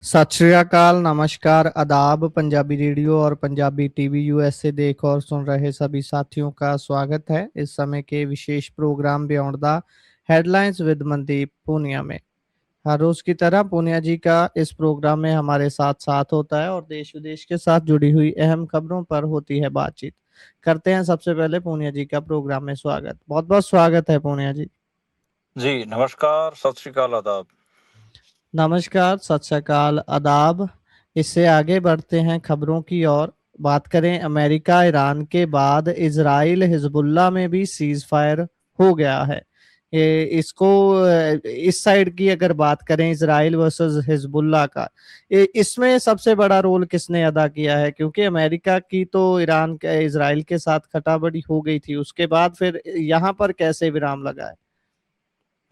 सत श्री अकाल, नमस्कार, आदाब। पंजाबी रेडियो और पंजाबी टीवी यूएसए देख और सुन रहे सभी साथियों का स्वागत है इस समय के विशेष programme beyond the headlines with Mandeep Punia में। हर रोज की तरह पूनिया जी का इस प्रोग्राम में हमारे साथ साथ होता है और देश विदेश के साथ जुड़ी हुई अहम खबरों पर होती है बातचीत। करते हैं सबसे पहले पूनिया जी का प्रोग्राम में स्वागत। बहुत बहुत स्वागत है पूनिया जी। जी, नमस्कार, सत श्री अकाल, आदाब। नमस्कार, सत श्री अकाल, आदाब। इससे आगे बढ़ते हैं खबरों की ओर। बात करें अमेरिका ईरान के बाद इजराइल हिजबुल्ला में भी सीज फायर हो गया है। ये इसको इस साइड की अगर बात करें इजराइल वर्सेस हिजबुल्ला का, इसमें सबसे बड़ा रोल किसने अदा किया है? क्योंकि अमेरिका की तो ईरान के इजराइल के साथ खटाबड़ी हो गई थी, उसके बाद फिर यहाँ पर कैसे विराम लगा है?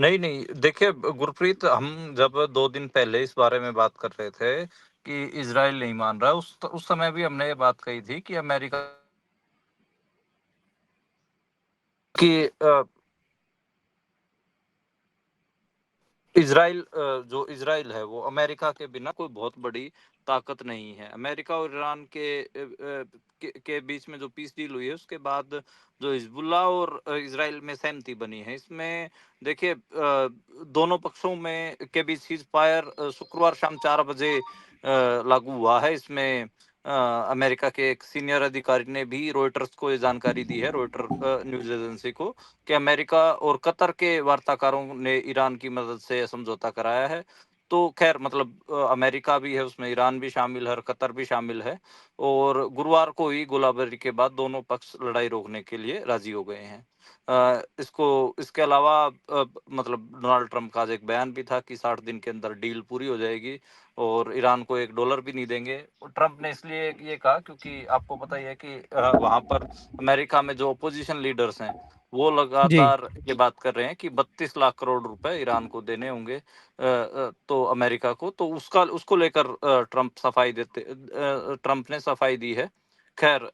नहीं, नहीं, देखिए गुरप्रीत, हम जब 2 दिन पहले इस बारे में बात कर रहे थे कि इज़राइल नहीं मान रहा, उस समय भी हमने ये बात कही थी कि अमेरिका की इज़राइल जो इज़राइल है वो अमेरिका के बिना कोई बहुत बड़ी ताकत नहीं है। अमेरिका और ईरान के बीच में जो पीस डील हुई है उसके बाद जो हिजबुल्लाह और इज़राइल में सहमति बनी है, इसमें देखिए दोनों पक्षों में के बीच सीज फायर शुक्रवार शाम 4 बजे लागू हुआ है। इसमें अमेरिका के एक सीनियर अधिकारी ने भी रॉयटर्स को ये जानकारी दी है, रॉयटर न्यूज़ एजेंसी को, कि अमेरिका और कतर के वार्ताकारों ने ईरान की मदद से समझौता कराया है। तो खैर मतलब अमेरिका भी है उसमें, ईरान भी शामिल है और कतर भी शामिल है, और गुरुवार को ही गोलाबारी के बाद दोनों पक्ष लड़ाई रोकने के लिए राजी हो गए हैं। इसके अलावा मतलब डोनाल्ड ट्रंप का आज एक बयान भी था कि 60 दिन के अंदर डील पूरी हो जाएगी और ईरान को $1 भी नहीं देंगे। ट्रंप ने इसलिए ये कहा क्योंकि आपको पता ही है कि वहां पर अमेरिका में जो अपोजिशन लीडर्स हैं वो जी। लगातार ये बात कर रहे हैं कि 32 लाख करोड़ रुपए ईरान को देने होंगे, तो अमेरिका को, तो उसको लेकर ट्रंप ने सफाई दी है। खैर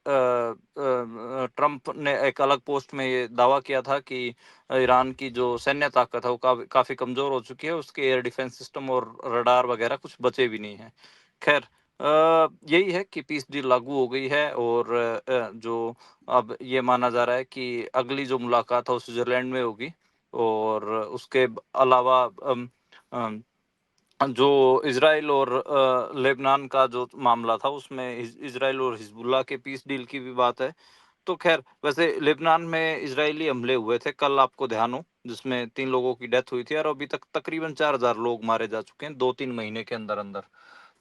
ट्रंप ने एक अलग पोस्ट में ये दावा किया था कि ईरान की जो सैन्य ताकत है वो काफी कमजोर हो चुकी है, उसके एयर डिफेंस सिस्टम और रडार वगैरह कुछ बचे भी नहीं है। खैर यही है कि पीस डील लागू हो गई है, और जो अब ये माना जा रहा है कि अगली जो मुलाकात है वो स्विट्जरलैंड में होगी, और उसके अलावा जो इजराइल और लेबनान का जो मामला था उसमें इजराइल और हिजबुल्लाह के पीस डील की भी बात है। तो खैर वैसे लेबनान में इजरायली हमले हुए थे कल, आपको ध्यान हो, जिसमें 3 लोगों की डेथ हुई थी, और अभी तक तकरीबन 4000 लोग मारे जा चुके हैं 2-3 महीने के अंदर अंदर।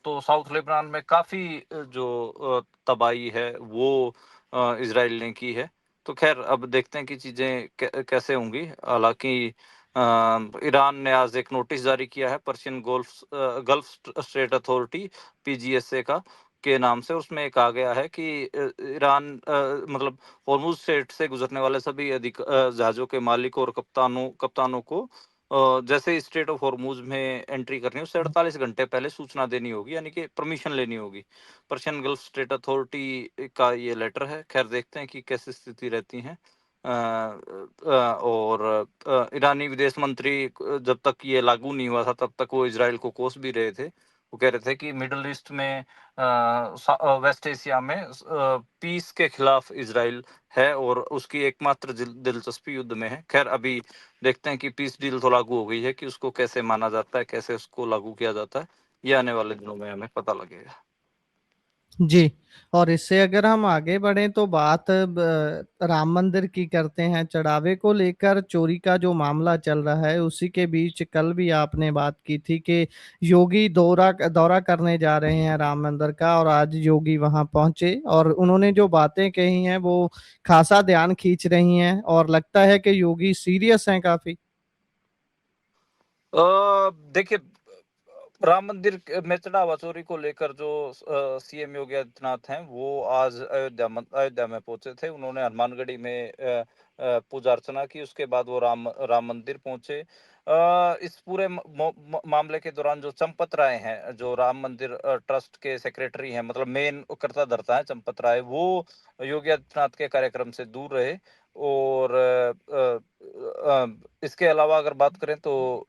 तो साउथ लेबनान में काफी जो तबाही है वो इजराइल ने की है। तो खैर अब देखते हैं कि चीजें कैसे होंगी। हालांकि ईरान ने आज एक नोटिस जारी किया है पर्शियन गल्फ स्टेट अथॉरिटी पीजीएसए का के नाम से। उसमें कहा गया है कि ईरान मतलब हॉर्मुज स्ट्रेट से गुजरने वाले सभी जहाजों के मालिक और कप्तानों को जैसे ही स्ट्रेट ऑफ हॉर्मुज में एंट्री करनी है उससे 48 घंटे पहले सूचना देनी होगी, यानी कि परमिशन लेनी होगी। पर्शियन गल्फ स्टेट अथॉरिटी का ये लेटर है। खैर देखते हैं कि कैसी स्थिति रहती है। और ईरानी विदेश मंत्री जब तक ये लागू नहीं हुआ था तब तक वो इजराइल को कोस भी रहे थे। वो कह रहे थे कि मिडिल ईस्ट में वेस्ट एशिया में पीस के खिलाफ इजराइल है और उसकी एकमात्र दिलचस्पी युद्ध में है। खैर अभी देखते हैं कि पीस डील तो लागू हो गई है, कि उसको कैसे माना जाता है, कैसे उसको लागू किया जाता है, ये आने वाले दिनों में हमें पता लगेगा। जी। और इससे अगर हम आगे बढ़ें तो बात राम मंदिर की करते हैं। चढ़ावे को लेकर चोरी का जो मामला चल रहा है उसी के बीच कल भी आपने बात की थी कि योगी दौरा दौरा करने जा रहे हैं राम मंदिर का, और आज योगी वहां पहुंचे और उन्होंने जो बातें कही हैं वो खासा ध्यान खींच रही हैं और लगता है कि योगी सीरियस हैं काफी। देखिए राम मंदिर में चढ़ावा चोरी को लेकर जो सीएम योगी आदित्यनाथ हैं वो आज अयोध्या में पहुंचे थे। उन्होंने हनुमानगढ़ी में पूजा अर्चना की, उसके बाद वो राम मंदिर पहुंचे। इस पूरे मामले के दौरान जो चंपत राय हैं, जो राम मंदिर ट्रस्ट के सेक्रेटरी हैं, मतलब मेन कर्ता धर्ता है चंपत राय, वो योगी आदित्यनाथ के कार्यक्रम से दूर रहे। और इसके अलावा अगर बात करें तो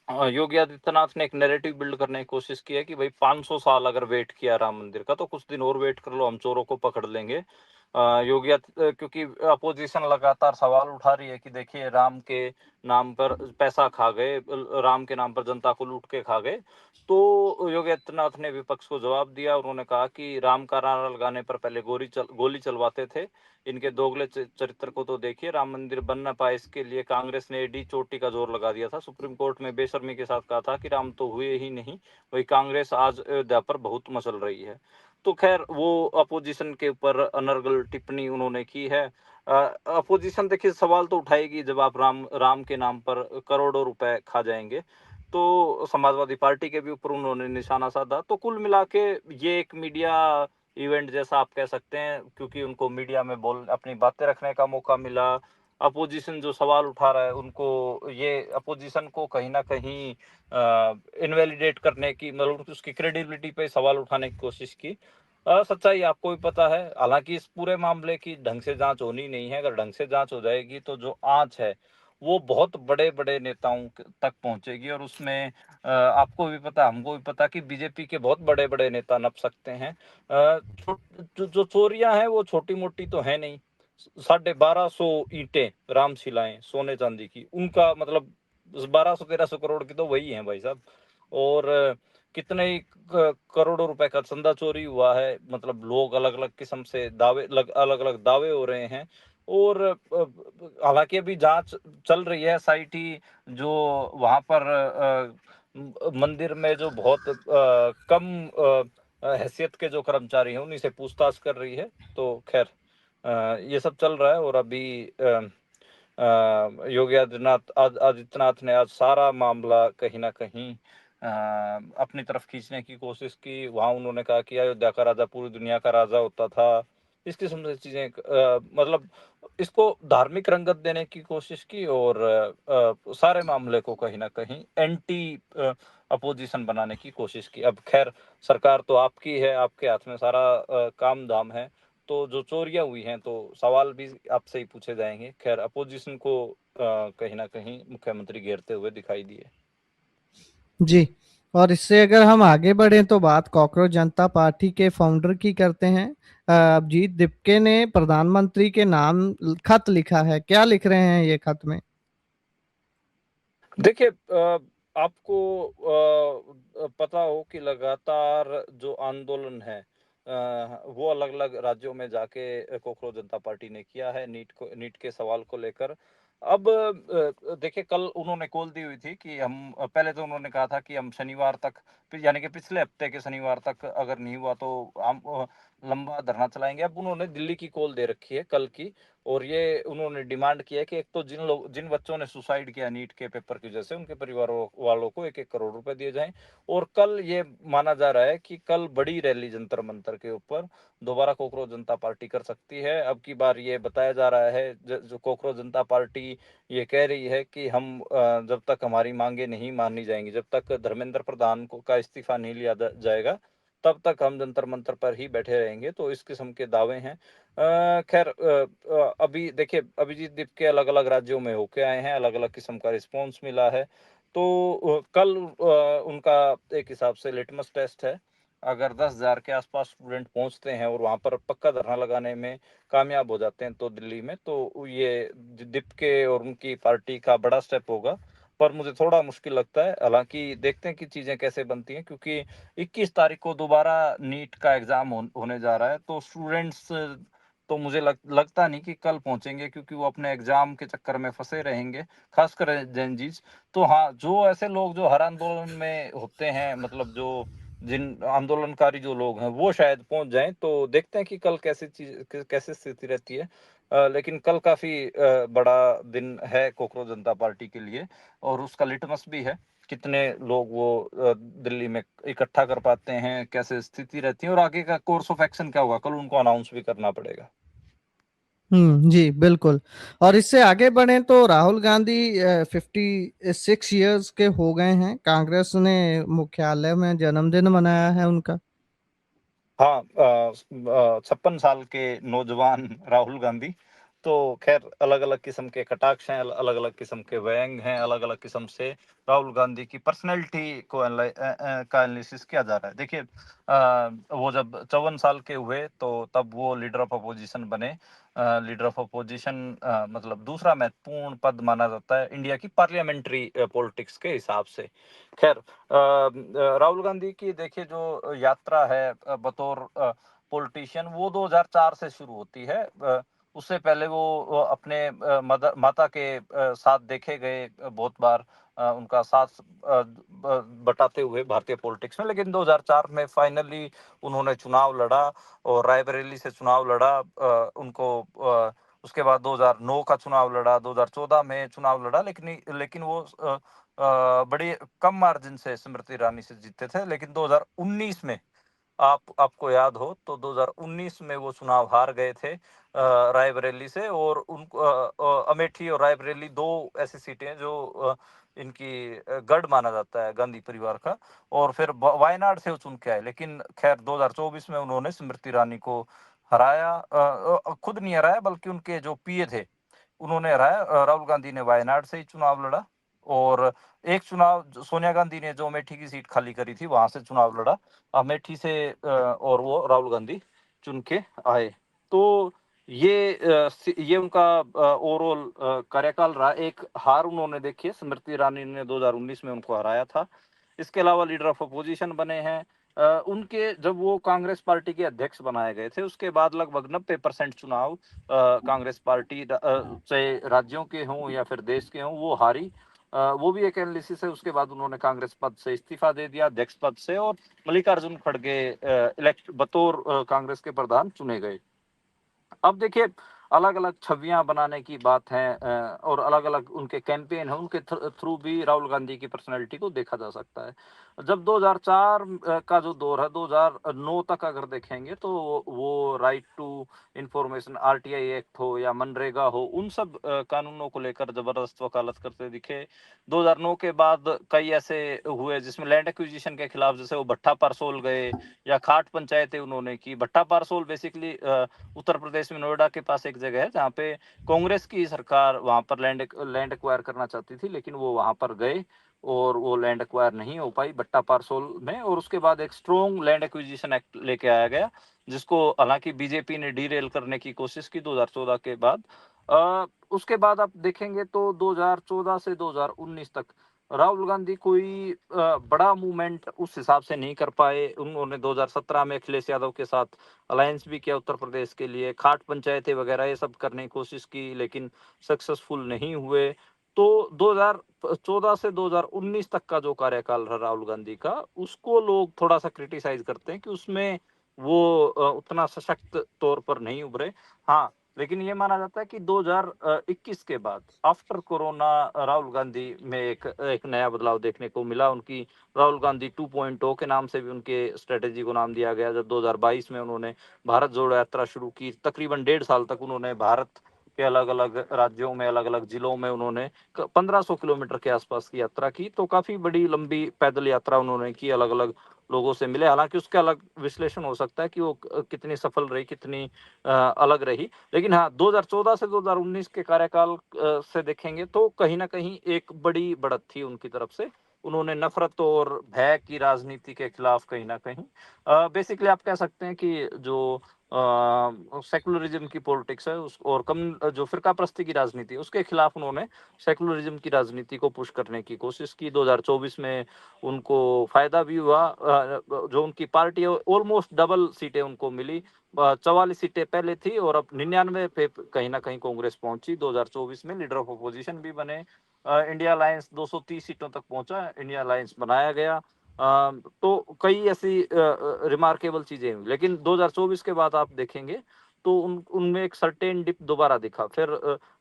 योगी आदित्यनाथ ने एक नैरेटिव बिल्ड करने की कोशिश की है कि भाई 500 साल अगर वेट किया राम मंदिर का तो कुछ दिन और वेट कर लो, हम चोरों को पकड़ लेंगे। क्योंकि अपोजिशन लगातार सवाल उठा रही है कि देखिए राम के नाम पर पैसा खा गए, राम के नाम पर जनता को लूट के खा गए। तो योगी आदित्यनाथ ने विपक्ष को जवाब दिया। उन्होंने कहा कि राम का नारा लगाने पर पहले गोली चलवाते थे। इनके दोगले चरित्र को तो देखिए, राम मंदिर बन ना पाए इसके लिए कांग्रेस ने एडी चोटी का जोर लगा दिया था। सुप्रीम कोर्ट में बेशर्मी के साथ कहा था कि राम तो हुए ही नहीं। वही कांग्रेस आज अयोध्या पर बहुत मचल रही है। तो खैर वो अपोजिशन के ऊपर अनर्गल टिप्पणी उन्होंने की है। अपोजिशन देखिए सवाल तो उठाएगी जब आप राम राम के नाम पर करोड़ों रुपए खा जाएंगे। तो समाजवादी पार्टी के भी ऊपर उन्होंने निशाना साधा। तो कुल मिला के ये एक मीडिया इवेंट जैसा आप कह सकते हैं, क्योंकि उनको मीडिया में बोल अपनी बातें रखने का मौका मिला। अपोजिशन जो सवाल उठा रहा है उनको, ये अपोजिशन को कहीं ना कहीं इनवैलिडेट करने की, मतलब उसकी क्रेडिबिलिटी पे सवाल उठाने की कोशिश की। सच्चाई आपको भी पता है। हालांकि इस पूरे मामले की ढंग से जांच होनी नहीं है। अगर ढंग से जांच हो जाएगी तो जो आंच है वो बहुत बड़े बड़े नेताओं तक पहुंचेगी, और उसमें आपको भी पता, हमको भी पता कि बीजेपी के बहुत बड़े बड़े नेता नप सकते हैं। जो चोरियां हैं वो छोटी मोटी तो है नहीं। 1250 ईंटें रामशिलाएं सोने चांदी की, उनका मतलब 1200-1300 करोड़ की तो वही है भाई साहब। और कितने ही करोड़ों रुपए का चंदा चोरी हुआ है। मतलब लोग अलग अलग किस्म से दावे, अलग अलग दावे हो रहे हैं। और हालांकि अभी जांच चल रही है। एसआईटी जो वहां पर मंदिर में जो बहुत कम हैसियत के जो कर्मचारी हैं उन्हीं से पूछताछ कर रही है। तो खैर ये सब चल रहा है। और अभी योगी आदित्यनाथ ने आज सारा मामला कहीं ना कहीं अपनी तरफ खींचने की कोशिश की। वहां उन्होंने कहा कि अयोध्या का राजा पूरी दुनिया का राजा होता था। इस किस्म से चीजें, मतलब इसको धार्मिक रंगत देने की कोशिश की, और सारे मामले को कहीं ना कहीं एंटी अपोजिशन बनाने की कोशिश की। अब खैर सरकार तो आपकी है, आपके हाथ में सारा काम धाम है। तो जो चोरियां हुई हैं तो सवाल भी आपसे ही पूछे जाएंगे। खैर अपोजिशन को कहीं ना कहीं मुख्यमंत्री घेरते हुए दिखाई दिए। जी। और इससे अगर हम आगे बढ़े तो बात कॉकरोच जनता पार्टी के फाउंडर की करते हैं। अभिजीत दिपके ने प्रधानमंत्री के नाम खत लिखा है, क्या लिख रहे हैं ये खत में? देखिए आपको पता हो कि लगातार जो आंदोलन है वो अलग अलग राज्यों में जाके कॉकरोच जनता पार्टी ने किया है नीट के सवाल को लेकर। अब देखिए कल उन्होंने कॉल दी हुई थी कि हम, पहले तो उन्होंने कहा था कि हम शनिवार तक, यानी कि पिछले हफ्ते के शनिवार तक अगर नहीं हुआ तो हम लंबा धरना चलाएंगे। अब उन्होंने दिल्ली की कॉल दे रखी है कल की। और ये उन्होंने डिमांड किया है कि एक तो जिन बच्चों ने सुसाइड किया नीट के पेपर की वजह से, उनके परिवारों वालों को 1-1 करोड़ रुपए दिए जाएं। और कल ये माना जा रहा है कि कल बड़ी रैली जंतर मंतर के ऊपर दोबारा कॉकरोच जनता पार्टी कर सकती है। अब की बार ये बताया जा रहा है, जो कॉकरोच जनता पार्टी ये कह रही है कि हम जब तक हमारी मांगे नहीं मानी जाएंगी, जब तक धर्मेंद्र प्रधान का इस्तीफा नहीं लिया जाएगा, तब तक हम जंतर मंतर पर ही बैठे रहेंगे। तो इस किस्म के दावे हैं। खैर अभी देखिए अभिजीत दीप के अलग अलग राज्यों में होके आए हैं, अलग अलग किस्म का रिस्पॉन्स मिला है। तो कल उनका एक हिसाब से लिटमस टेस्ट है। अगर 10,000 के आसपास स्टूडेंट पहुंचते हैं और वहां पर पक्का धरना लगाने में कामयाब हो जाते हैं तो दिल्ली में, तो ये दीप के और उनकी पार्टी का बड़ा स्टेप होगा। पर मुझे थोड़ा मुश्किल लगता है। हालांकि देखते हैं कि चीजें कैसे बनती हैं, क्योंकि 21 तारीख को दोबारा नीट का एग्जाम होने जा रहा है। तो स्टूडेंट्स तो मुझे लगता नहीं कि कल पहुंचेंगे, क्योंकि वो अपने एग्जाम के चक्कर में फंसे रहेंगे, खासकर जैन जीज। तो हाँ, जो ऐसे लोग जो हर आंदोलन में होते हैं, मतलब जो जिन आंदोलनकारी जो लोग हैं वो शायद पहुंच जाएं। तो देखते हैं कि कल कैसे स्थिति रहती है। लेकिन कल काफी बड़ा दिन है कॉकरोच जनता पार्टी के लिए, और उसका लिटमस भी है कितने लोग वो दिल्ली में इकट्ठा कर पाते हैं, कैसे स्थिति रहती है, और आगे का कोर्स ऑफ एक्शन क्या होगा कल उनको अनाउंस भी करना पड़ेगा। जी बिल्कुल। और इससे आगे बढ़े तो राहुल गांधी 56 ईयर्स के हो गए हैं, कांग्रेस ने मुख्यालय में जन्मदिन मनाया है उनका। हाँ 56 साल के नौजवान राहुल गांधी। तो खैर अलग अलग किस्म के कटाक्ष हैं, अलग अलग किस्म के व्यंग हैं, अलग अलग किस्म से राहुल गांधी की पर्सनैलिटी को का एनालिसिस किया जा रहा है। देखिए वो जब 54 साल के हुए तो तब वो लीडर ऑफ अपोजिशन बने। लीडर ऑफ अपोजिशन मतलब दूसरा महत्वपूर्ण पद माना जाता है इंडिया की पार्लियामेंट्री पॉलिटिक्स के हिसाब से। खैर राहुल गांधी की देखिए जो यात्रा है बतौर पॉलिटिशियन वो 2004 से शुरू होती है। उससे पहले वो अपने माता के साथ देखे गए बहुत बार उनका साथ बटाते हुए भारतीय पॉलिटिक्स में, लेकिन 2004 में फाइनली उन्होंने चुनाव लड़ा और रायबरेली से चुनाव लड़ा। उनको उसके बाद 2009 का चुनाव लड़ा, 2014 में चुनाव लड़ा, लेकिन वो बड़ी कम मार्जिन से स्मृति ईरानी से जीते थे। लेकिन 2019 में आपको याद हो तो 2019 में वो चुनाव हार गए थे रायबरेली से। और उनको अमेठी और रायबरेली दो ऐसी सीटें हैं जो इनकी गढ़ माना जाता है गांधी परिवार का। और फिर वायनाड से वो चुन के आए, लेकिन खैर 2024 में उन्होंने स्मृति ईरानी को हराया। खुद नहीं हराया बल्कि उनके जो पीए थे उन्होंने हराया। राहुल गांधी ने वायनाड से ही चुनाव लड़ा और एक चुनाव सोनिया गांधी ने जो अमेठी की सीट खाली करी थी वहां से चुनाव लड़ा अमेठी से और वो राहुल गांधी चुन के आए। तो ये उनका ओवरऑल कार्यकाल रहा। एक हार उन्होंने देखी है, स्मृति ईरानी ने 2019 में उनको हराया था। इसके अलावा लीडर ऑफ अपोजिशन बने हैं। उनके जब वो कांग्रेस पार्टी के अध्यक्ष बनाए गए थे उसके बाद लगभग 90% चुनाव कांग्रेस पार्टी चाहे राज्यों के हों या फिर देश के हों वो हारी। वो भी एक एनालिसिस है। उसके बाद उन्होंने कांग्रेस पद से इस्तीफा दे दिया, अध्यक्ष पद से, और मल्लिकार्जुन खड़गे इलेक्ट बतौर कांग्रेस के प्रधान चुने गए। अब देखिए अलग अलग छवियां बनाने की बात है और अलग अलग उनके कैंपेन है, उनके थ्रू भी राहुल गांधी की पर्सनैलिटी को देखा जा सकता है। जब 2004 का जो दौर है 2009 तक अगर देखेंगे तो वो right to information RTI act हो या मनरेगा हो उन सब कानूनों को लेकर जबरदस्त वकालत करते दिखे। 2009 के बाद कई ऐसे हुए जिसमें लैंड एक्विजिशन के खिलाफ, जैसे वो भट्टा पारसोल गए या खाट पंचायतें उन्होंने की। भट्टा पारसोल बेसिकली उत्तर प्रदेश में नोएडा के पास एक जगह है जहाँ पे कांग्रेस की सरकार वहां पर लैंड एक्वायर करना चाहती थी, लेकिन वो वहां पर गए और वो लैंड एक्वायर नहीं हो पाई भट्टा पारसोल में। और उसके बाद एक स्ट्रॉन्ग लैंड एक्विजिशन एक्ट लेके आया गया जिसको हालांकि बीजेपी ने डीरेल करने की कोशिश की 2014 के बाद। उसके बाद आप देखेंगे तो 2014 से 2019 तक राहुल गांधी कोई बड़ा मूवमेंट उस हिसाब से नहीं कर पाए। उन्होंने 2017 में अखिलेश यादव के साथ अलायंस भी किया उत्तर प्रदेश के लिए, खाट पंचायतें वगैरह ये सब करने की कोशिश की लेकिन सक्सेसफुल नहीं हुए। तो 2014 से 2019 तक का जो कार्यकाल रहा राहुल गांधी का उसको लोग थोड़ा सा क्रिटिसाइज करते हैं कि उसमें वो उतना सशक्त तौर पर नहीं उभरे। हाँ, लेकिन ये माना जाता है कि 2021 के बाद आफ्टर कोरोना राहुल गांधी में एक नया बदलाव देखने को मिला। उनकी राहुल गांधी 2.0 के नाम से भी उनके स्ट्रेटेजी को नाम दिया गया। जब 2022 में उन्होंने भारत जोड़ो यात्रा शुरू की, तकरीबन 1.5 साल तक उन्होंने भारत के अलग अलग राज्यों में अलग अलग जिलों में उन्होंने 1500 किलोमीटर के आसपास की यात्रा की। तो काफी बड़ी लंबी पैदल यात्रा उन्होंने की, अलग अलग लोगों से मिले। हालांकि उसका अलग विश्लेषण हो सकता है कि वो कितनी सफल रही, कितनी अलग रही। लेकिन हाँ, 2014 से 2019 के कार्यकाल से देखेंगे तो कहीं ना कहीं एक बड़ी बढ़त थी उनकी तरफ से। उन्होंने नफरत और भय की राजनीति के खिलाफ कहीं ना कहीं बेसिकली आप कह सकते हैं कि जो सेकुलरिज्म की पॉलिटिक्स है उस और कम जो फिरका प्रस्ती की राजनीति उसके खिलाफ उन्होंने सेकुलरिज्म की राजनीति को पुश करने की कोशिश की। 2024 में उनको फायदा भी हुआ। जो उनकी पार्टी है ऑलमोस्ट डबल सीटें उनको मिली। 44 सीटें पहले थी और अब 99 पे कहीं ना कहीं कांग्रेस पहुंची। 2024 में लीडर ऑफ अपोजिशन भी बने। इंडिया अलायंस 230 सीटों तक पहुंचा, इंडिया अलायंस बनाया गया। तो कई ऐसी रिमार्केबल चीजें हुई। लेकिन 2024 के बाद आप देखेंगे तो उनमें एक सर्टेन डिप दोबारा दिखा। फिर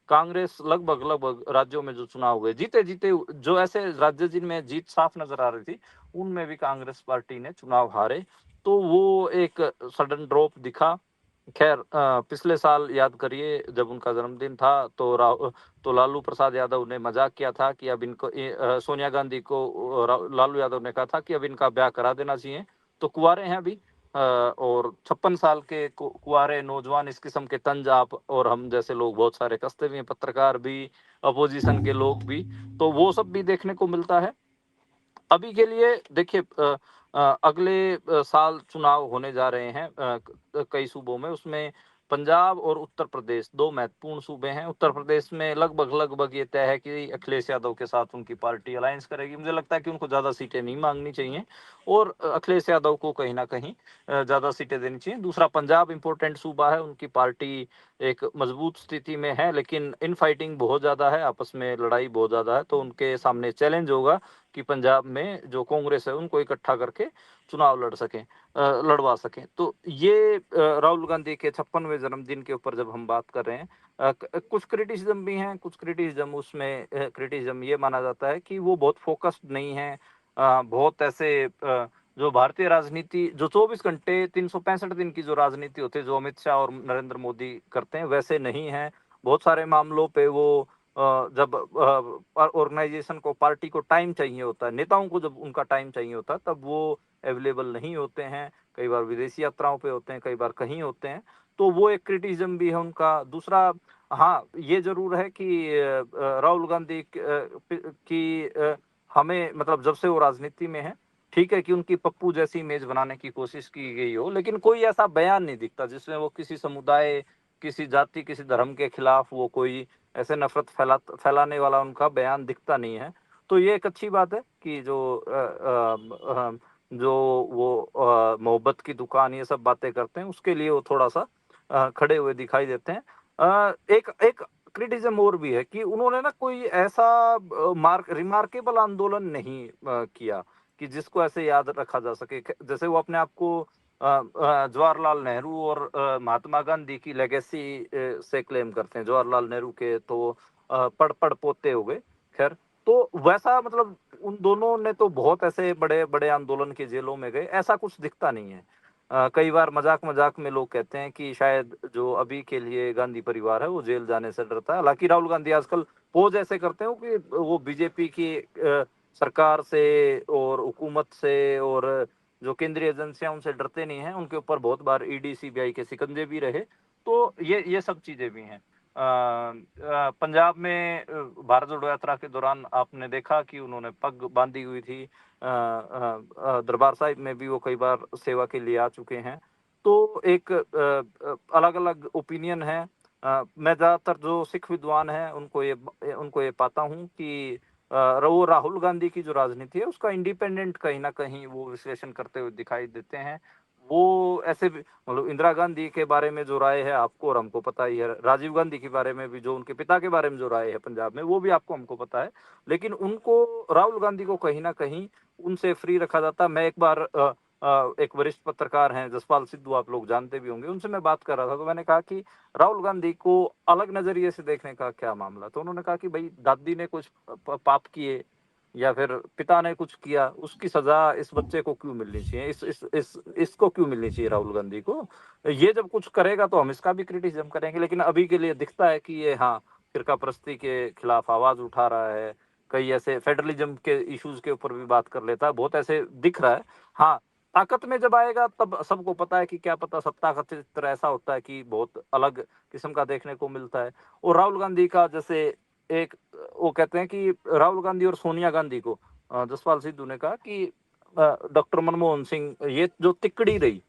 कांग्रेस लगभग लगभग राज्यों में जो चुनाव हुए जीते जीते, जो ऐसे राज्य जिनमें जीत साफ नजर आ रही थी उनमें भी कांग्रेस पार्टी ने चुनाव हारे। तो वो एक सडन ड्रॉप दिखा। खैर पिछले साल याद करिए जब उनका जन्मदिन था तो लालू प्रसाद यादव ने मजाक किया था कि अब इनको सोनिया गांधी को लालू यादव ने कहा था कि अब इनका ब्याह करा देना चाहिए, तो कुंवारे हैं अभी। और 56 साल के कुंवारे नौजवान इस किस्म के तंज आप और हम जैसे लोग बहुत सारे कसते हुए हैं, पत्रकार भी, अपोजिशन के लोग भी, तो वो सब भी देखने को मिलता है। अभी के लिए देखिए अगले साल चुनाव होने जा रहे हैं कई सूबों में, उसमें पंजाब और उत्तर प्रदेश 2 महत्वपूर्ण सूबे हैं। उत्तर प्रदेश में लगभग ये तय है कि अखिलेश यादव के साथ उनकी पार्टी अलायंस करेगी। मुझे लगता है कि उनको ज़्यादा सीटें नहीं मांगनी चाहिए और अखिलेश यादव को कहीं न कहीं ज़्यादा सीटें देनी चाहिए। दूसरा पंजाब इम्पोर्टेंट सूबा है, उनकी पार्टी एक मजबूत स्थिति में है, लेकिन इनफाइटिंग बहुत ज़्यादा है, आपस में लड़ाई बहुत ज़्यादा है, तो उनके सामने चैलेंज होगा कि पंजाब में जो कांग्रेस है उनको इकट्ठा करके चुनाव लड़वा सकें। तो ये राहुल गांधी के 56वें जन्मदिन के ऊपर जब हम बात कर रहे हैं, कुछ क्रिटिसिज्म भी हैं, कुछ क्रिटिसिज्म उसमें क्रिटिसिज्म ये माना जाता है कि वो बहुत फोकस्ड नहीं है, बहुत ऐसे जो भारतीय राजनीति जो 24 घंटे 365 दिन की जो राजनीति होती है, जो अमित शाह और नरेंद्र मोदी करते हैं, वैसे नहीं है। बहुत सारे मामलों पे वो जब ऑर्गेनाइजेशन को, पार्टी को टाइम चाहिए होता है, नेताओं को जब उनका टाइम चाहिए होता है, तब वो अवेलेबल नहीं होते हैं। कई बार विदेशी यात्राओं पे होते हैं, कई बार कहीं होते हैं, तो वो एक क्रिटिसिज्म भी है उनका। दूसरा, हाँ, ये जरूर है कि राहुल गांधी हमें मतलब जब से वो राजनीति में है, ठीक है कि उनकी पप्पू जैसी इमेज बनाने की कोशिश की गई हो, लेकिन कोई ऐसा बयान नहीं दिखता जिसमें वो किसी समुदाय, किसी जाति, किसी धर्म के खिलाफ वो कोई ऐसे नफरत फैलाने वाला उनका बयान दिखता नहीं है। तो ये एक अच्छी बात है कि जो वो मोहब्बत की दुकान ये सब बातें करते हैं, उसके लिए वो थोड़ा सा खड़े हुए दिखाई देते हैं। एक एक क्रिटिसिज्म और भी है कि उन्होंने ना कोई ऐसा मार्क रिमार्केबल आंदोलन नहीं किया कि जिसको ऐसे याद रखा जा सके। जैसे वो अपने आप को जवाहरलाल नेहरू और महात्मा गांधी की लेगेसी से क्लेम करते हैं। जवाहरलाल नेहरू के तो पड़ पड़ पोते हो गए, खैर, तो वैसा मतलब उन दोनों ने तो बहुत ऐसे बड़े बड़े आंदोलन के जेलों में गए, ऐसा कुछ दिखता नहीं है। कई बार मजाक मजाक में लोग कहते हैं कि शायद जो अभी के लिए गांधी परिवार है वो जेल जाने से डरता है। हालांकि राहुल गांधी आजकल पोज ऐसे करते हो कि वो बीजेपी की सरकार से और हुकूमत से और जो केंद्रीय एजेंसियां उनसे डरते नहीं हैं। उनके ऊपर बहुत बार ईडी सीबीआई के शिकंजे भी रहे, तो ये सब चीजें भी हैं। पंजाब में भारत जोड़ो यात्रा के दौरान आपने देखा कि उन्होंने पग बांधी हुई थी। दरबार साहिब में भी वो कई बार सेवा के लिए आ चुके हैं। तो एक अलग अलग ओपिनियन है। मैं ज़्यादातर जो सिख विद्वान हैं उनको ये पाता हूँ कि वो राहुल गांधी की जो राजनीति है उसका इंडिपेंडेंट कहीं ना कहीं वो विश्लेषण करते हुए दिखाई देते हैं। वो ऐसे भी मतलब इंदिरा गांधी के बारे में जो राय है आपको और हमको पता ही है, राजीव गांधी के बारे में भी, जो उनके पिता के बारे में जो राय है पंजाब में, वो भी आपको हमको पता है। लेकिन उनको, राहुल गांधी को कहीं ना कहीं उनसे फ्री रखा जाता। मैं एक बार एक वरिष्ठ पत्रकार हैं जसपाल सिद्धू, आप लोग जानते भी होंगे, उनसे मैं बात कर रहा था, तो मैंने कहा कि राहुल गांधी को अलग नजरिए से देखने का क्या मामला। तो उन्होंने कहा कि भाई दादी ने कुछ पाप किए या फिर पिता ने कुछ किया, उसकी सजा इस बच्चे को क्यों मिलनी चाहिए, इसको क्यों मिलनी चाहिए राहुल गांधी को। ये जब कुछ करेगा तो हम इसका भी क्रिटिसिज्म करेंगे, लेकिन अभी के लिए दिखता है कि ये, हाँ, फिरका परस्ती के खिलाफ आवाज उठा रहा है, कई ऐसे फेडरलिज्म के इश्यूज के ऊपर भी बात कर लेता है, बहुत ऐसे दिख रहा है। हाँ, ताकत में जब आएगा तब सबको पता है कि क्या पता सत्ता का चित्र ऐसा होता है कि बहुत अलग किस्म का देखने को मिलता है। और राहुल गांधी का जैसे एक, वो कहते हैं कि राहुल गांधी और सोनिया गांधी को, जसपाल सिद्धू ने कहा कि डॉक्टर मनमोहन सिंह, ये जो तिकड़ी रही,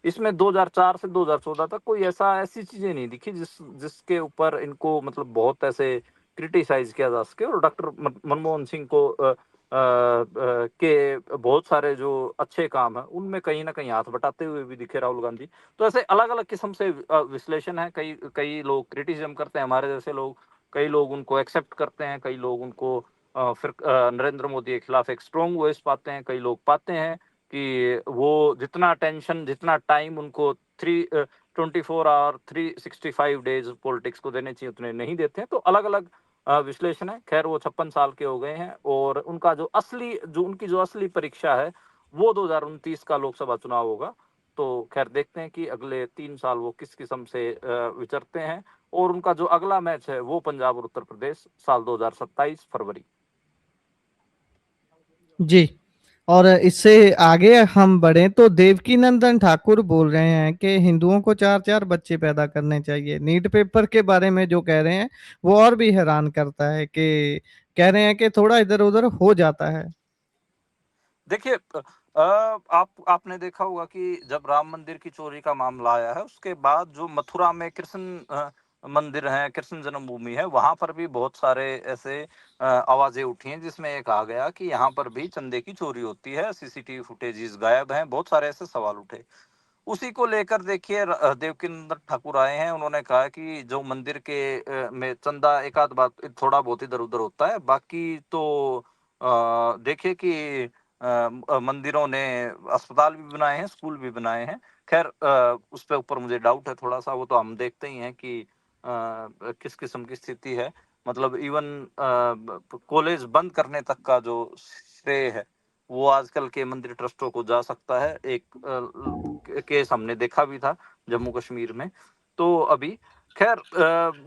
इसमें 2004 से 2014 तक कोई ऐसी चीजें नहीं दिखी जिसके ऊपर इनको मतलब बहुत ऐसे क्रिटिसाइज किया जा सके। और डॉक्टर मनमोहन सिंह को के बहुत सारे जो अच्छे काम है उनमें कहीं ना कहीं हाथ बटाते हुए भी दिखे राहुल गांधी। तो ऐसे अलग अलग किस्म से विश्लेषण है। कई कई लोग क्रिटिसिज्म करते हैं, हमारे जैसे लोग, कई लोग उनको एक्सेप्ट करते हैं, कई लोग उनको फिर नरेंद्र मोदी के खिलाफ एक स्ट्रॉन्ग वॉइस पाते हैं। कई लोग पाते हैं कि वो जितना टेंशन, जितना टाइम उनको 24 आवर 365 डेज पॉलिटिक्स को देने चाहिए उतने नहीं देते हैं। तो अलग अलग विश्लेषण है। खैर, वो 56 साल के हो गए हैं और उनकी जो असली परीक्षा है वो 2029 का लोकसभा चुनाव होगा। तो खैर, देखते हैं कि अगले 3 साल वो किस किस्म से विचरते हैं। और उनका जो अगला मैच है वो पंजाब और उत्तर प्रदेश, साल 2027 फरवरी। जी, और इससे आगे हम बढ़े तो देवकीनंदन ठाकुर बोल रहे हैं कि हिंदुओं को चार चार बच्चे पैदा करने चाहिए। नीट पेपर के बारे में जो कह रहे हैं वो और भी हैरान करता है कि कह रहे हैं कि थोड़ा इधर उधर हो जाता है। देखिए आपने देखा होगा कि जब राम मंदिर की चोरी का मामला आया है, उसके बाद जो मथुरा में कृष्ण मंदिर है, कृष्ण जन्मभूमि है, वहां पर भी बहुत सारे ऐसे आवाजें उठी हैं जिसमें ये कहा गया कि यहाँ पर भी चंदे की चोरी होती है, सीसीटीवी फुटेजेस गायब हैं, बहुत सारे ऐसे सवाल उठे। उसी को लेकर देखिए देवकिंदर ठाकुर आए हैं, उन्होंने कहा कि जो मंदिर के में चंदा एक आध बात थोड़ा बहुत इधर उधर होता है, बाकी तो देखिए कि मंदिरों ने अस्पताल भी बनाए हैं, स्कूल भी बनाए हैं। खैर उस पे ऊपर मुझे डाउट है थोड़ा सा, वो तो हम देखते ही हैं कि किस किस्म की स्थिति है। मतलब इवन कॉलेज बंद करने तक का जो श्रेय है वो आजकल के मंदिर ट्रस्टों को जा सकता है। एक केस हमने देखा भी था जम्मू कश्मीर में। तो अभी खैर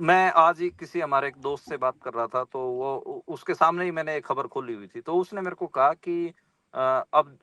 मैं आज ही किसी हमारे एक दोस्त से बात कर रहा था, तो वो उसके सामने ही मैंने एक खबर खोली हुई थी, तो उसने मेरे को कहा कि अब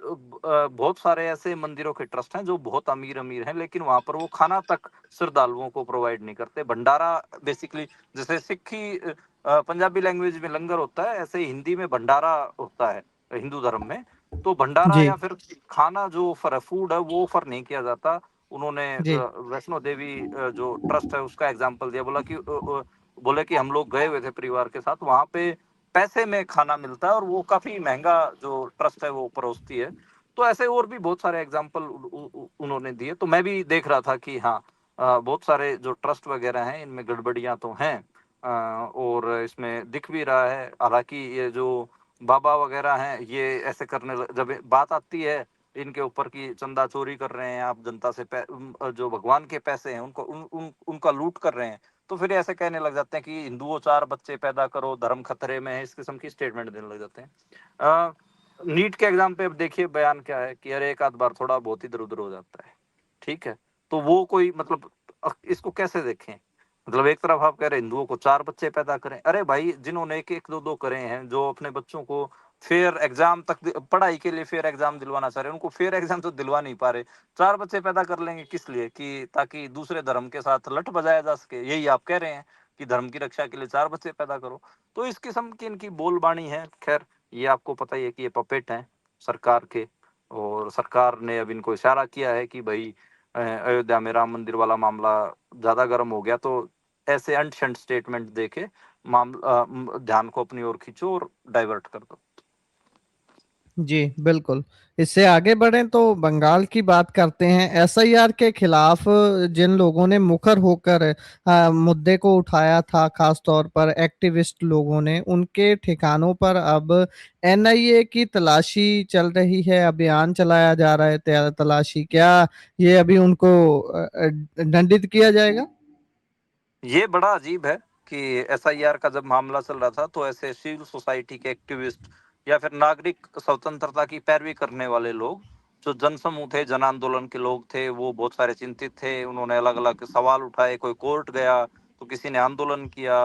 बहुत सारे ऐसे मंदिरों के ट्रस्ट हैं जो बहुत अमीर अमीर हैं, लेकिन वहां पर वो खाना तक श्रद्धालुओं को प्रोवाइड नहीं करते। भंडारा बेसिकली, जैसे सिक्खी पंजाबी लैंग्वेज में लंगर होता है, ऐसे ही हिंदी में भंडारा होता है हिंदू धर्म में। तो भंडारा जी या फिर खाना जो ऑफर है, फूड है, वो ऑफर नहीं किया जाता। उन्होंने जी वैष्णो देवी जो ट्रस्ट है उसका एग्जांपल दिया, बोले कि हम लोग गए हुए थे परिवार के साथ, वहां पे पैसे में खाना मिलता है और वो काफी महंगा जो ट्रस्ट है वो परोसती है। तो ऐसे और भी बहुत सारे एग्जांपल उन्होंने दिए। तो मैं भी देख रहा था कि हाँ बहुत सारे जो ट्रस्ट वगैरह हैं इनमें गड़बड़ियां तो हैं। और इसमें दिख भी रहा है। हालांकि ये जो बाबा वगैरह हैं ये ऐसे जब बात आती है इनके ऊपर की चंदा चोरी कर रहे हैं आप जनता से, जो भगवान के पैसे हैं उनको उनका लूट कर रहे हैं, तो फिर ऐसे कहने लग जाते हैं कि हिंदुओं चार बच्चे पैदा करो, धर्म खतरे में है, इस किस्म की स्टेटमेंट देने लग जाते हैं। नीट के एग्जाम पे अब देखिए बयान क्या है कि अरे एक आध बार थोड़ा बहुत इधर उधर हो जाता है, ठीक है। तो वो कोई मतलब इसको कैसे देखें? मतलब एक तरफ आप कह रहे हैं हिंदुओं को चार बच्चे पैदा करें, अरे भाई जिन्होंने एक एक दो दो करे हैं, जो अपने बच्चों को फेयर एग्जाम तक पढ़ाई के लिए फेयर एग्जाम दिलवाना चाह रहे हैं, उनको फेयर एग्जाम तो दिलवा नहीं पा रहे। चार बच्चे पैदा कर लेंगे किस लिए? कि ताकि दूसरे धर्म के साथ लठ बजाया जा सके, यही आप कह रहे हैं कि धर्म की रक्षा के लिए चार बच्चे पैदा करो। तो इस किस्म की इनकी बोलबाणी है। खैर ये आपको पता ही है कि ये पपेट हैं सरकार के, और सरकार ने अब इनको इशारा किया है कि भाई अयोध्या में राम मंदिर वाला मामला ज्यादा गर्म हो गया तो ऐसे अंट शंट स्टेटमेंट देके मामला ध्यान को अपनी ओर खींचो और डाइवर्ट कर दो। जी बिल्कुल। इससे आगे बढ़ें तो बंगाल की बात करते हैं। एसआईआर के खिलाफ जिन लोगों ने मुखर होकर मुद्दे को उठाया था, खास तौर पर एक्टिविस्ट लोगों ने, उनके ठिकानों पर अब एनआईए की तलाशी चल रही है, अभियान चलाया जा रहा है। तलाशी क्या, ये अभी उनको दंडित किया जाएगा? ये बड़ा अजीब है कि एसआईआर का जब मामला चल रहा था तो ऐसे सिविल सोसाइटी के एक्टिविस्ट या फिर नागरिक स्वतंत्रता की पैरवी करने वाले लोग, जो जनसमूह थे, जन आंदोलन के लोग थे, वो बहुत सारे चिंतित थे। उन्होंने अलग अलग सवाल उठाए, कोई कोर्ट गया तो किसी ने आंदोलन किया,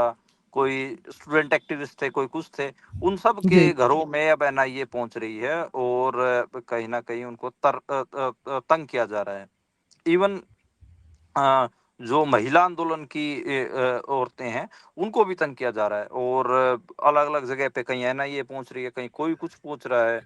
कोई स्टूडेंट एक्टिविस्ट थे, कोई कुछ थे। उन सब के जी घरों में अब एनआईए पहुंच रही है और कहीं ना कहीं उनको तंग किया जा रहा है। इवन अ, जो महिला आंदोलन की औरतें हैं उनको भी तंग किया जा रहा है। और अलग अलग जगह पे कहीं एनआईए पहुंच रही है, कहीं कोई कुछ पूछ रहा है।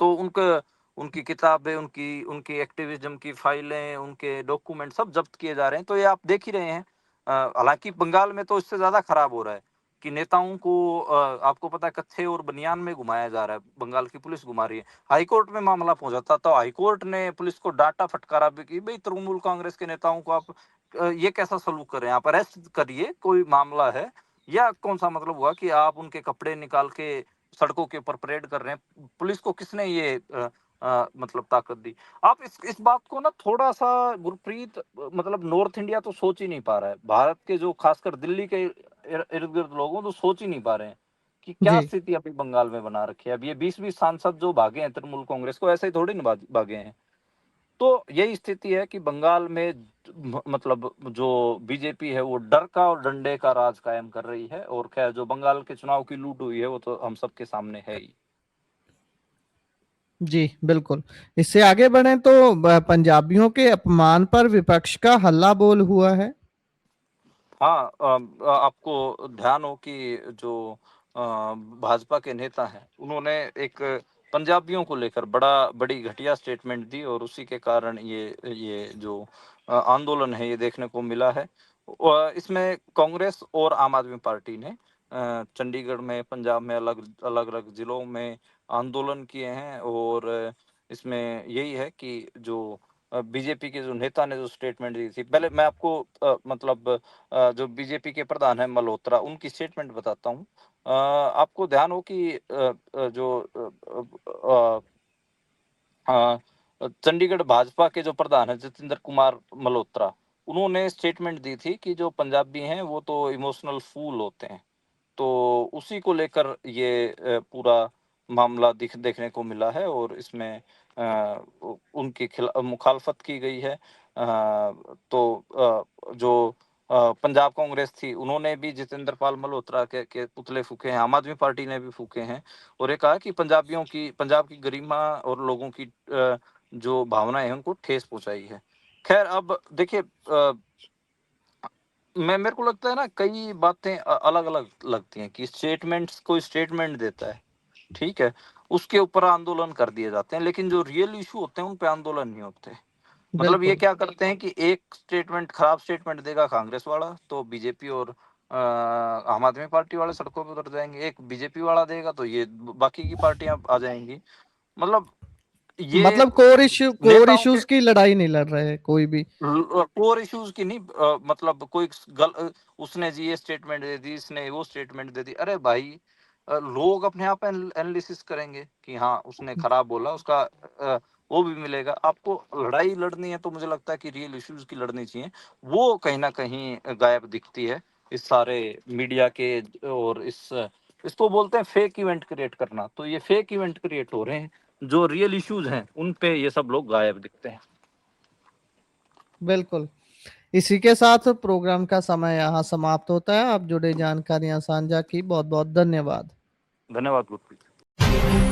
तो उनका उनकी किताबें, उनकी उनकी एक्टिविज्म की फाइलें, उनके डॉक्यूमेंट सब जब्त किए जा रहे हैं। तो ये आप देख ही रहे हैं। हालांकि बंगाल में तो इससे ज्यादा खराब हो रहा है कि नेताओं को आपको पता है कच्चे और बनियान में घुमाया जा रहा है, बंगाल की पुलिस घुमा रही है। हाईकोर्ट में मामला पहुंचा था तो हाईकोर्ट ने पुलिस को डांटा, फटकारा भी कि भाई तृणमूल कांग्रेस के नेताओं को आप ये कैसा सलूक कर रहे हैं, आप अरेस्ट करिए, कोई मामला है। या कौन सा मतलब हुआ कि आप उनके कपड़े निकाल के सड़कों के ऊपर परेड कर रहे हैं? पुलिस को किसने ये मतलब ताकत दी? आप इस बात को ना थोड़ा सा गुरप्रीत, मतलब नॉर्थ इंडिया तो सोच ही नहीं पा रहा है, भारत के जो खासकर दिल्ली के इर्द गिर्द लोग हैं तो सोच ही नहीं पा रहे हैं कि क्या जी स्थिति अभी बंगाल में बना रखी है। अब ये 20-20 सांसद जो भागे हैं तृणमूल कांग्रेस को, ऐसे ही थोड़ी ना भागे हैं। तो यही स्थिति है कि बंगाल में मतलब जो बीजेपी है वो डर का और डंडे का राज कायम कर रही है। और खैर जो बंगाल के चुनाव की लूट हुई है वो तो हम सबके सामने है ही। जी बिल्कुल। इससे आगे बढ़े तो पंजाबियों के अपमान पर विपक्ष का हल्ला बोल हुआ है। हाँ, आपको ध्यान हो कि जो भाजपा के नेता हैं, उन्होंने एक पंजाबियों को लेकर बड़ी घटिया स्टेटमेंट दी और उसी के कारण ये जो आंदोलन है ये देखने को मिला है। इसमें कांग्रेस और आम आदमी पार्टी ने चंडीगढ़ में, पंजाब में अलग अलग अलग जिलों में आंदोलन किए हैं और इसमें यही है कि जो बीजेपी के जो नेता ने जो स्टेटमेंट दी थी, पहले मैं आपको मतलब जो बीजेपी के प्रधान है मल्होत्रा, उनकी स्टेटमेंट बताता हूँ। आपको ध्यान हो कि जो चंडीगढ़ भाजपा के जो प्रधान है जतिंदर कुमार मल्होत्रा, उन्होंने स्टेटमेंट दी थी कि जो पंजाबी हैं वो तो इमोशनल फूल होते हैं। तो उसी को लेकर ये पूरा मामला देखने को मिला है और इसमें उनकी मुखालफत की गई है। तो जो पंजाब कांग्रेस थी, उन्होंने भी जितेंद्र पाल मल्होत्रा के पुतले फूके हैं, आम आदमी पार्टी ने भी फूके हैं और ये कहा कि पंजाब की गरिमा और लोगों की जो भावनाएं हैं उनको ठेस पहुंचाई है। खैर, अब देखिए, मैं मेरे को लगता है ना, कई बातें अलग अलग लगती हैं कि स्टेटमेंट्स, कोई स्टेटमेंट देता है, ठीक है, उसके ऊपर आंदोलन कर दिए जाते हैं, लेकिन जो रियल इशू होते हैं उन पे आंदोलन नहीं होते। मतलब ये बिल्कुल। क्या करते हैं कि एक स्टेटमेंट, खराब स्टेटमेंट देगा कांग्रेस वाला तो बीजेपी और आम आदमी पार्टी वाले सड़कों पे उतर जाएंगे, एक बीजेपी वाला देगा तो ये बाकी की पार्टियां आ जाएंगी। मतलब ये मतलब कोर नेताओं के इश्यूज की लड़ाई नहीं लड़ रहे कोई भी। कोर इश्यूज की नहीं, मतलब कोई उसने जी ये स्टेटमेंट दे दी, इसने वो स्टेटमेंट दे दी, अरे भाई, लोग अपने आप एनालिसिस करेंगे कि हाँ उसने खराब बोला, उसका वो भी मिलेगा। आपको लड़ाई लड़नी है तो मुझे लगता है कि रियल इश्यूज की लड़नी चाहिए, वो कहीं ना कहीं गायब दिखती है इस सारे मीडिया के। और इसको बोलते हैं फेक इवेंट क्रिएट करना, तो ये फेक इवेंट क्रिएट हो रहे हैं, जो रियल इश्यूज हैं उन पे ये सब लोग गायब दिखते हैं। बिल्कुल। इसी के साथ प्रोग्राम का समय यहाँ समाप्त होता है। आप जुड़े जानकारियां साझा की, बहुत बहुत धन्यवाद। धन्यवाद गुरप्रीत।